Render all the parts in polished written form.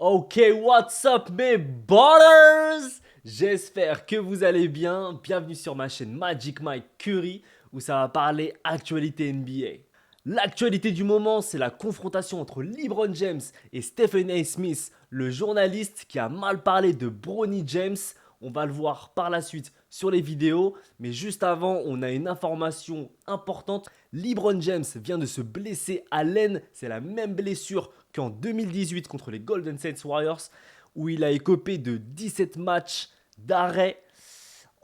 Ok, what's up mes ballers? J'espère que vous allez bien. Bienvenue sur ma chaîne Magic Mike Curry où ça va parler actualité NBA. L'actualité du moment, c'est la confrontation entre LeBron James et Stephen A. Smith, le journaliste qui a mal parlé de Bronny James. On va le voir par la suite sur les vidéos, mais juste avant, on a une information importante. LeBron James vient de se blesser à l'aine, c'est la même blessure qu'en 2018 contre les Golden State Warriors, où il a écopé de 17 matchs d'arrêt,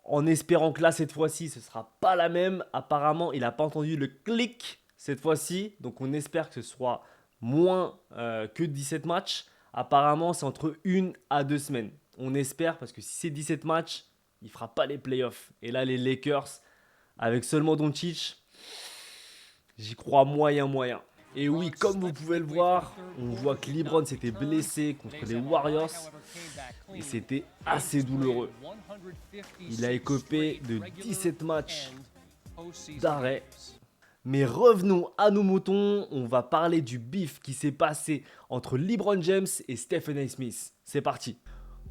en espérant que là, cette fois-ci, ce ne sera pas la même. Apparemment, il n'a pas entendu le clic cette fois-ci, donc on espère que ce soit moins que 17 matchs. Apparemment, c'est entre 1 à 2 semaines. On espère, parce que si c'est 17 matchs, il ne fera pas les playoffs. Et là, les Lakers, avec seulement Doncic, j'y crois moyen. Et oui, comme vous pouvez le voir, on voit que LeBron s'était blessé contre les Warriors. Et c'était assez douloureux. Il a écopé de 17 matchs d'arrêt. Mais revenons à nos moutons, on va parler du bif qui s'est passé entre LeBron James et Stephen A. Smith. C'est parti.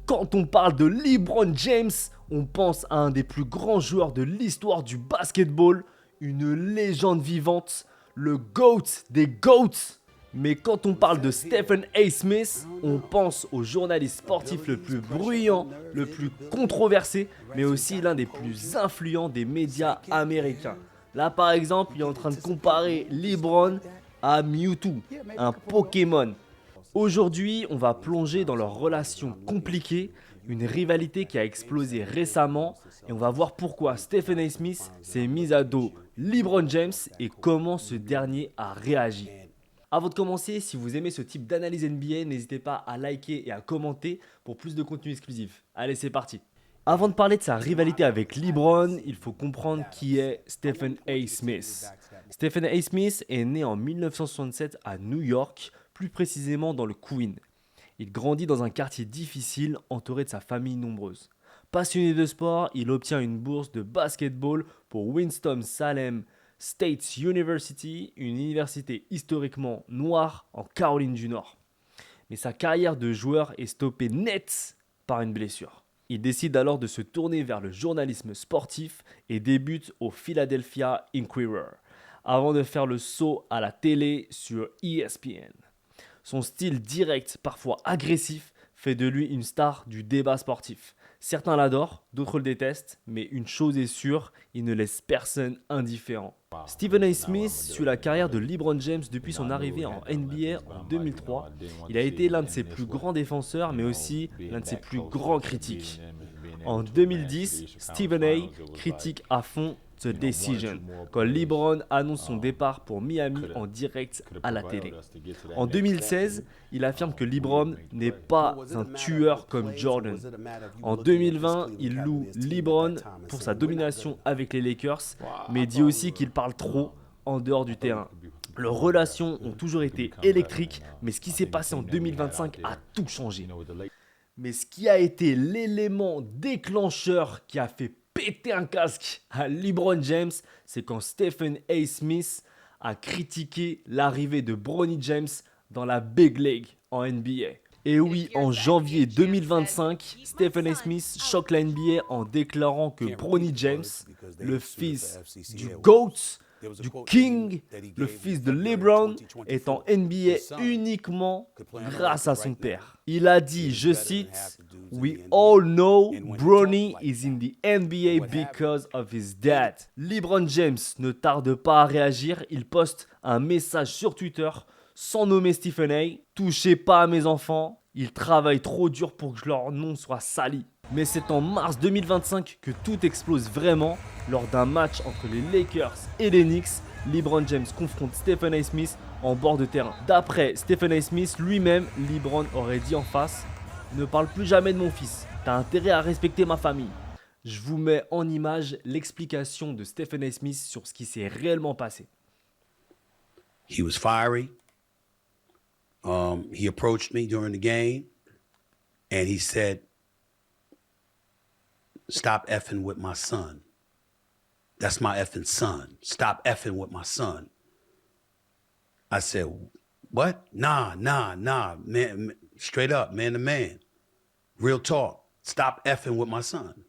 Quand on parle de LeBron James, on pense à un des plus grands joueurs de l'histoire du basketball, une légende vivante, le GOAT des GOATs. Mais quand on parle de Stephen A. Smith, on pense au journaliste sportif le plus bruyant, le plus controversé, mais aussi l'un des plus influents des médias américains. Là par exemple, il est en train de comparer LeBron à Mewtwo, un Pokémon. Aujourd'hui, on va plonger dans leur relation compliquée, une rivalité qui a explosé récemment, et on va voir pourquoi Stephen A. Smith s'est mis à dos LeBron James et comment ce dernier a réagi. Avant de commencer, si vous aimez ce type d'analyse NBA, n'hésitez pas à liker et à commenter pour plus de contenu exclusif. Allez, c'est parti. Avant de parler de sa rivalité avec LeBron, il faut comprendre qui est Stephen A. Smith. Stephen A. Smith est né en 1967 à New York, plus précisément dans le Queens. Il grandit dans un quartier difficile entouré de sa famille nombreuse. Passionné de sport, il obtient une bourse de basketball pour Winston-Salem State University, une université historiquement noire en Caroline du Nord. Mais sa carrière de joueur est stoppée net par une blessure. Il décide alors de se tourner vers le journalisme sportif et débute au Philadelphia Inquirer, avant de faire le saut à la télé sur ESPN. Son style direct, parfois agressif, fait de lui une star du débat sportif. Certains l'adorent, d'autres le détestent, mais une chose est sûre, il ne laisse personne indifférent. Stephen A. Smith suit la carrière de LeBron James depuis son arrivée en NBA en 2003. Il a été l'un de ses plus grands défenseurs, mais aussi l'un de ses plus grands critiques. En 2010, Stephen A. critique à fond The Decision, quand LeBron annonce son départ pour Miami en direct à la télé. En 2016, il affirme que LeBron n'est pas un tueur comme Jordan. En 2020, il loue LeBron pour sa domination avec les Lakers, mais dit aussi qu'il parle trop en dehors du terrain. Leurs relations ont toujours été électriques, mais ce qui s'est passé en 2025 a tout changé. Mais ce qui a été l'élément déclencheur qui a fait péter un casque à LeBron James, c'est quand Stephen A. Smith a critiqué l'arrivée de Bronny James dans la Big League en NBA. Et oui, en janvier 2025, Stephen A. Smith choque la NBA en déclarant que Bronny James, le fils du GOAT, du King, le fils de LeBron, est en NBA uniquement grâce à son père. Il a dit, je cite, "We all know Bronny is in the NBA because of his dad." LeBron James ne tarde pas à réagir, il poste un message sur Twitter sans nommer Stephen A. "Touchez pas à mes enfants, ils travaillent trop dur pour que leur nom soit sali." Mais c'est en mars 2025 que tout explose vraiment. Lors d'un match entre les Lakers et les Knicks, LeBron James confronte Stephen A. Smith en bord de terrain. D'après Stephen A. Smith lui-même, LeBron aurait dit en face « Ne parle plus jamais de mon fils, t'as intérêt à respecter ma famille ». Je vous mets en image l'explication de Stephen A. Smith sur ce qui s'est réellement passé. He was fiery. He approached me during the game and he said, "Stop effing with my son. That's my effing son. Stop effing with my son." I said, "What? Nah, man. straight up, man to man, real talk, stop effing with my son.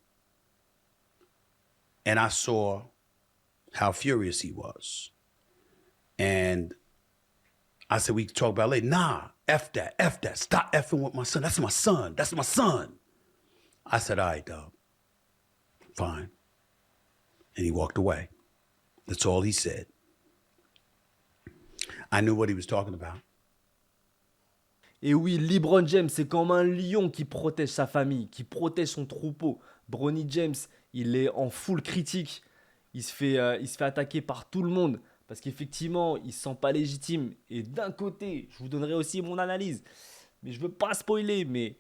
And I saw how furious he was. And I said, we can talk about it later. Nah, F that, stop effing with my son. That's my son. I said, all right, dog, fine. And he walked away. That's all he said. I knew what he was talking about. Et oui, LeBron James, c'est comme un lion qui protège sa famille, qui protège son troupeau. Bronny James, il est en full critique. Il se fait attaquer par tout le monde parce qu'effectivement, il ne se sent pas légitime. Et d'un côté, je vous donnerai aussi mon analyse. Mais je ne veux pas spoiler, mais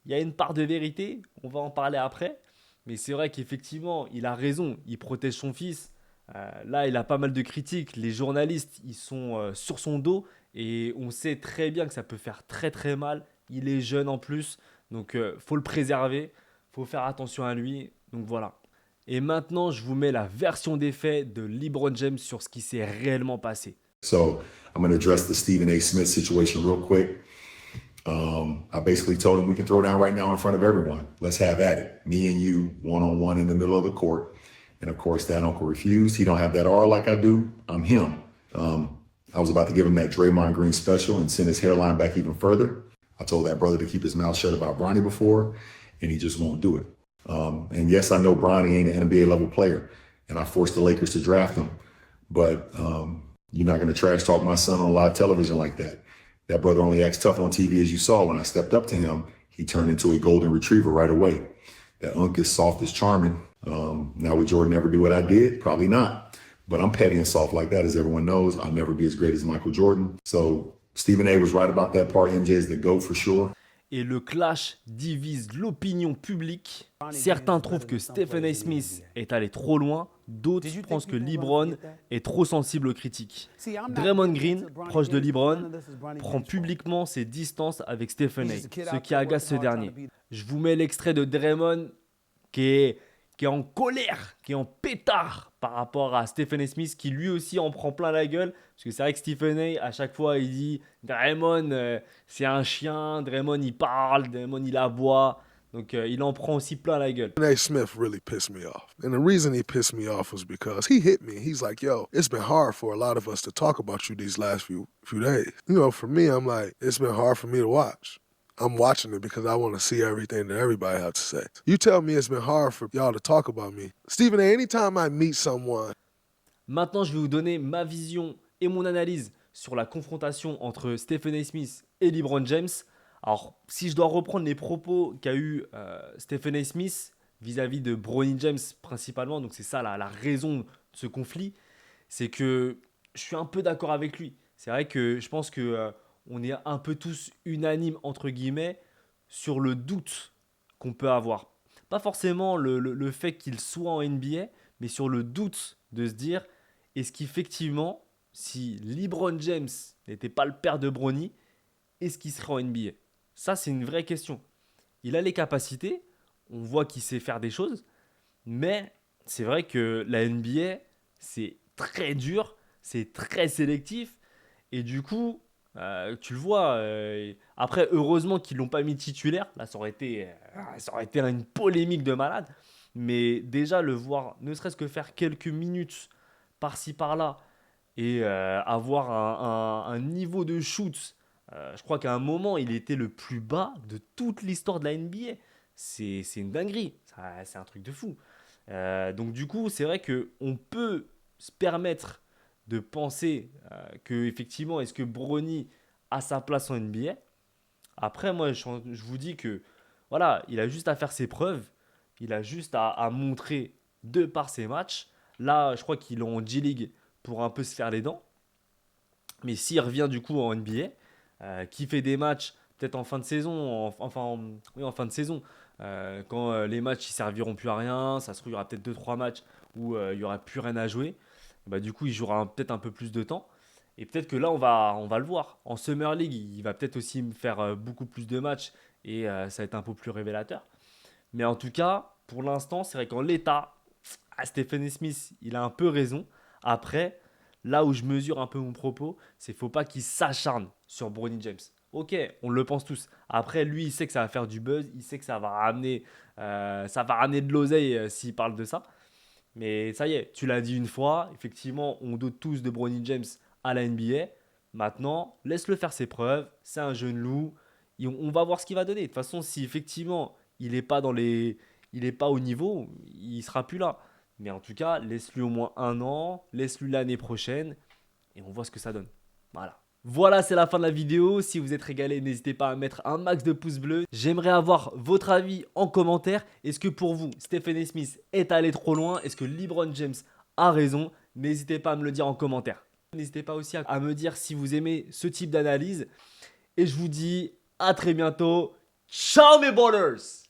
il y a une part de vérité. On va en parler après. Mais c'est vrai qu'effectivement, il a raison. Il protège son fils. Là, il a pas mal de critiques. Les journalistes, ils sont sur son dos. Et on sait très bien que ça peut faire très très mal. Il est jeune en plus. Donc, faut le préserver. Faut faire attention à lui. Donc voilà. Et maintenant, je vous mets la version des faits de LeBron James sur ce qui s'est réellement passé. So I'm going to address the Stephen A. Smith situation real quick. I basically told him we can throw down right now in front of everyone. Let's have at it. Me and you, one-on-one in the middle of the court. And of course, that uncle refused. He don't have that R like I do. I'm him. I was about to give him that Draymond Green special and send his hairline back even further. I told that brother to keep his mouth shut about Bronny before, and he just won't do it. And yes, I know Bronny ain't an NBA level player, and I forced the Lakers to draft him. But you're not going to trash talk my son on live television like that. That brother only acts tough on TV, as you saw. When I stepped up to him, he turned into a golden retriever right away. That unk is soft as charming. Now, would Jordan ever do what I did? Probably not. But I'm petty and soft like that, as everyone knows. I'll never be as great as Michael Jordan. So Stephen A. was right about that part. MJ is the GOAT for sure. Et le clash divise l'opinion publique. Certains trouvent que Stephen A. Smith est allé trop loin, d'autres pensent que LeBron est trop sensible aux critiques. Draymond Green, proche de LeBron, prend publiquement ses distances avec Stephen A., ce qui agace ce dernier. Je vous mets l'extrait de Draymond qui est en colère, qui est en pétard par rapport à Stephen A. Smith, qui lui aussi en prend plein la gueule. Parce que c'est vrai que Stephen A., à chaque fois, il dit Draymond, c'est un chien, Draymond, il parle, Draymond, il aboie. Donc, il en prend aussi plein la gueule. Stephen A. Smith really pissed me off. And the reason he pissed me off was because he hit me. He's like, yo, it's been hard for a lot of us to talk about you these last few days. You know, for me, I'm like, it's been hard for me to watch. I'm watching it because I want to see everything that everybody has to say. You tell me it's been hard for y'all to talk about me. Stephen A., anytime I meet someone. Maintenant, je vais vous donner ma vision et mon analyse sur la confrontation entre Stephen A. Smith et LeBron James. Alors, si je dois reprendre les propos qu'a eu Stephen A. Smith vis-à-vis de Bronny James principalement, donc c'est ça la raison de ce conflit, c'est que je suis un peu d'accord avec lui. C'est vrai que je pense que on est un peu tous unanimes, entre guillemets, sur le doute qu'on peut avoir. Pas forcément le fait qu'il soit en NBA, mais sur le doute de se dire, est-ce qu'effectivement, si LeBron James n'était pas le père de Bronny, est-ce qu'il serait en NBA ? Ça, c'est une vraie question. Il a les capacités, on voit qu'il sait faire des choses, mais c'est vrai que la NBA, c'est très dur, c'est très sélectif, et du coup, tu le vois, après, heureusement qu'ils ne l'ont pas mis titulaire, là, ça aurait été une polémique de malade, mais déjà, le voir, ne serait-ce que faire quelques minutes par-ci, par-là, et avoir un niveau de shoot. Je crois qu'à un moment, il était le plus bas de toute l'histoire de la NBA. C'est une dinguerie. C'est un truc de fou. Donc du coup, c'est vrai qu'on peut se permettre de penser que effectivement, est-ce que Bronny a sa place en NBA ? Après, moi, je vous dis que voilà, il a juste à faire ses preuves. Il a juste à montrer de par ses matchs. Là, je crois qu'il est en G-League pour un peu se faire les dents. Mais s'il revient du coup en NBA, qui fait des matchs peut-être en fin de saison, en fin de saison, quand les matchs ne serviront plus à rien, ça se trouve il y aura peut-être 2-3 matchs où il n'y aura plus rien à jouer, bah, du coup il jouera peut-être un peu plus de temps, et peut-être que là on va le voir. En Summer League, il va peut-être aussi me faire beaucoup plus de matchs, et ça va être un peu plus révélateur. Mais en tout cas, pour l'instant, c'est vrai qu'en l'état, Stephen Smith, il a un peu raison. Après, là où je mesure un peu mon propos, c'est qu'il ne faut pas qu'il s'acharne sur Bronny James. Ok, on le pense tous. Après, lui, il sait que ça va faire du buzz, il sait que ça va ramener de l'oseille s'il parle de ça. Mais ça y est, tu l'as dit une fois, effectivement, on doute tous de Bronny James à la NBA. Maintenant, laisse-le faire ses preuves, c'est un jeune loup, et on va voir ce qu'il va donner. De toute façon, si effectivement, il est pas au niveau, il sera plus là. Mais en tout cas, laisse-lui au moins un an, laisse-lui l'année prochaine, et on voit ce que ça donne. Voilà. Voilà, c'est la fin de la vidéo. Si vous êtes régalé, n'hésitez pas à mettre un max de pouces bleus. J'aimerais avoir votre avis en commentaire. Est-ce que pour vous, Stephen A. Smith est allé trop loin? Est-ce que LeBron James a raison? N'hésitez pas à me le dire en commentaire. N'hésitez pas aussi à me dire si vous aimez ce type d'analyse. Et je vous dis à très bientôt. Ciao mes ballers!